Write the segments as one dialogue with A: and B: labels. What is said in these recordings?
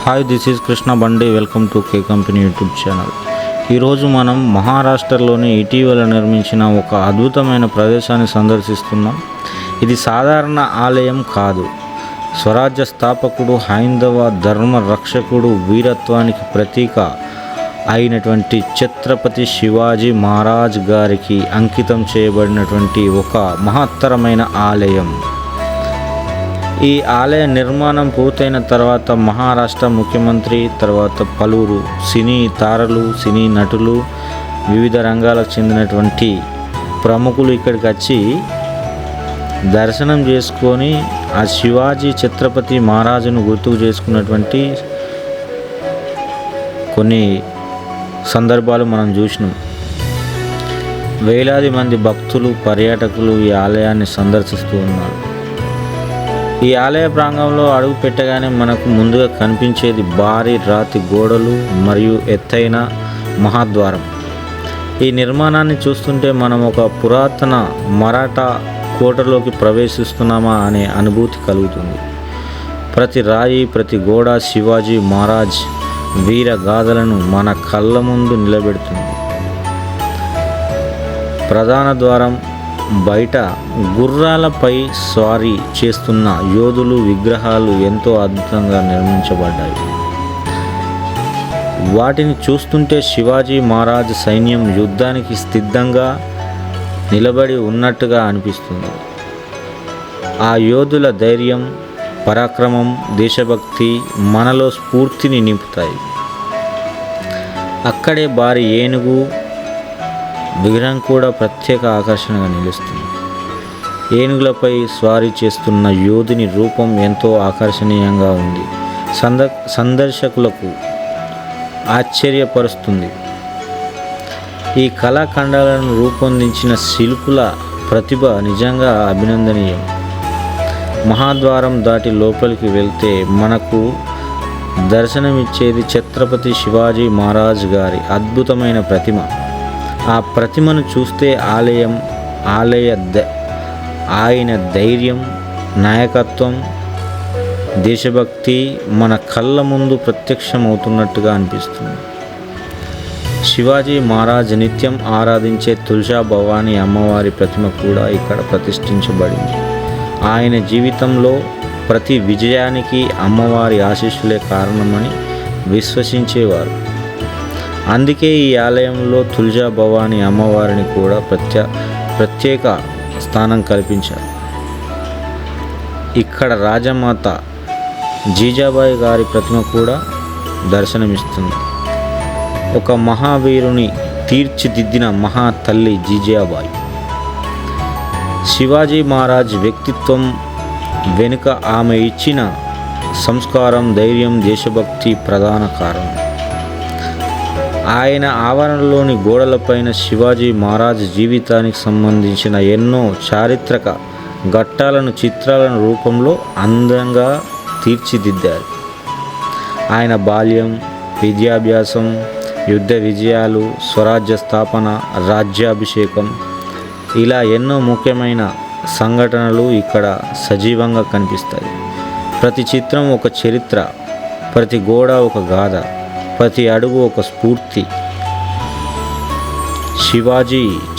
A: Hi, this is Krishna బండి. Welcome to K company YouTube channel. ఈరోజు మనం మహారాష్ట్రలోని ఇటీవల నిర్మించిన ఒక అద్భుతమైన ప్రదేశాన్ని సందర్శిస్తున్నాం. ఇది సాధారణ ఆలయం కాదు. స్వరాజ్య స్థాపకుడు, హైందవ ధర్మ రక్షకుడు, వీరత్వానికి ప్రతీక అయినటువంటి ఛత్రపతి శివాజీ మహారాజ్ గారికి అంకితం చేయబడినటువంటి ఒక మహత్తరమైన ఆలయం. ఈ ఆలయ నిర్మాణం పూర్తయిన తర్వాత మహారాష్ట్ర ముఖ్యమంత్రి, తర్వాత పలువురు సినీ తారలు, సినీ నటులు, వివిధ రంగాలకు చెందినటువంటి ప్రముఖులు ఇక్కడికి వచ్చి దర్శనం చేసుకొని ఆ శివాజీ ఛత్రపతి మహారాజును గుర్తుకు చేసుకున్నటువంటి కొన్ని సందర్భాలు మనం చూసినాం. వేలాది మంది భక్తులు, పర్యాటకులు ఈ ఆలయాన్ని సందర్శిస్తూ ఉన్నారు. ఈ ఆలయ ప్రాంగణంలో అడుగు పెట్టగానే మనకు ముందుగా కనిపించేది భారీ రాతి గోడలు మరియు ఎత్తైన మహాద్వారం. ఈ నిర్మాణాన్ని చూస్తుంటే మనం ఒక పురాతన మరాఠా కోటలోకి ప్రవేశిస్తున్నామా అనే అనుభూతి కలుగుతుంది. ప్రతి రాయి, ప్రతి గోడ శివాజీ మహారాజ్ వీర గాథలను మన కళ్ళ ముందు నిలబెడుతుంది. ప్రధాన ద్వారం బయట గుర్రాలపై స్వారీ చేస్తున్న యోధులు విగ్రహాలు ఎంతో అద్భుతంగా నిర్మించబడ్డాయి. వాటిని చూస్తుంటే శివాజీ మహారాజ్ సైన్యం యుద్ధానికి సిద్ధంగా నిలబడి ఉన్నట్టుగా అనిపిస్తుంది. ఆ యోధుల ధైర్యం, పరాక్రమం, దేశభక్తి మనలో స్ఫూర్తిని నింపుతాయి. అక్కడే భారీ ఏనుగు విగ్రహం కూడా ప్రత్యేక ఆకర్షణగా నిలుస్తుంది. ఏనుగులపై స్వారీ చేస్తున్న యోధుని రూపం ఎంతో ఆకర్షణీయంగా ఉంది. సందర్శకులకు ఆశ్చర్యపరుస్తుంది. ఈ కళాఖండాలను రూపొందించిన శిల్పుల ప్రతిభ నిజంగా అభినందనీయం. మహాద్వారం దాటి లోపలికి వెళ్తే మనకు దర్శనమిచ్చేది ఛత్రపతి శివాజీ మహారాజ్ గారి అద్భుతమైన ప్రతిమ. ఆ ప్రతిమను చూస్తే ఆయన ధైర్యం, నాయకత్వం, దేశభక్తి మన కళ్ళ ముందు ప్రత్యక్షమవుతున్నట్టుగా అనిపిస్తుంది. శివాజీ మహారాజ్ నిత్యం ఆరాధించే తులజా భవానీ అమ్మవారి ప్రతిమ కూడా ఇక్కడ ప్రతిష్ఠించబడింది. ఆయన జీవితంలో ప్రతి విజయానికి అమ్మవారి ఆశీస్సులే కారణమని విశ్వసించేవారు. అందుకే ఈ ఆలయంలో తులజా భవానీ అమ్మవారిని కూడా ప్రత్యేక స్థానం కల్పించారు. ఇక్కడ రాజమాత జీజాబాయి గారి ప్రతిమ కూడా దర్శనమిస్తుంది. ఒక మహావీరుని తీర్చిదిద్దిన మహా తల్లి జీజాబాయి. శివాజీ మహారాజ్ వ్యక్తిత్వం వెనుక ఆమె ఇచ్చిన సంస్కారం, ధైర్యం, దేశభక్తి ప్రధాన కారణం. ఆయన ఆవరణలోని గోడలపైన శివాజీ మహారాజ్ జీవితానికి సంబంధించిన ఎన్నో చారిత్రక ఘట్టాలను చిత్రాలను రూపంలో అందంగా తీర్చిదిద్దారు. ఆయన బాల్యం, విద్యాభ్యాసం, యుద్ధ విజయాలు, స్వరాజ్య స్థాపన, రాజ్యాభిషేకం ఇలా ఎన్నో ముఖ్యమైన సంఘటనలు ఇక్కడ సజీవంగా కనిపిస్తాయి. ప్రతి చిత్రం ఒక చరిత్ర, ప్రతి గోడ ఒక గాథ, ప్రతి అడుగు ఒక స్ఫూర్తి.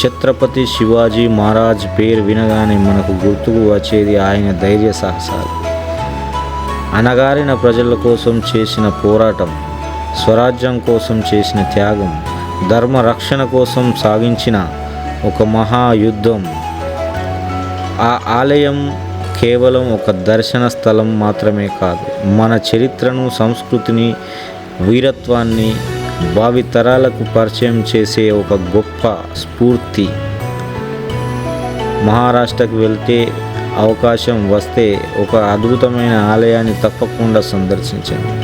A: ఛత్రపతి శివాజీ మహారాజ్ పేరు వినగానే మనకు గుర్తుకు వచ్చేది ఆయన ధైర్య సాహసాలు, అణగారిన ప్రజల కోసం చేసిన పోరాటం, స్వరాజ్యం కోసం చేసిన త్యాగం, ధర్మ రక్షణ కోసం సాగించిన ఒక మహాయుద్ధం. ఆ ఆలయం కేవలం ఒక దర్శన స్థలం మాత్రమే కాదు, మన చరిత్రను, సంస్కృతిని, వీరత్వాన్ని భావితరాలకు పరిచయం చేసే ఒక గొప్ప స్ఫూర్తి. మహారాష్ట్రకు వెళ్తే అవకాశం వస్తే ఒక అద్భుతమైన ఆలయాన్ని తప్పకుండా సందర్శించండి.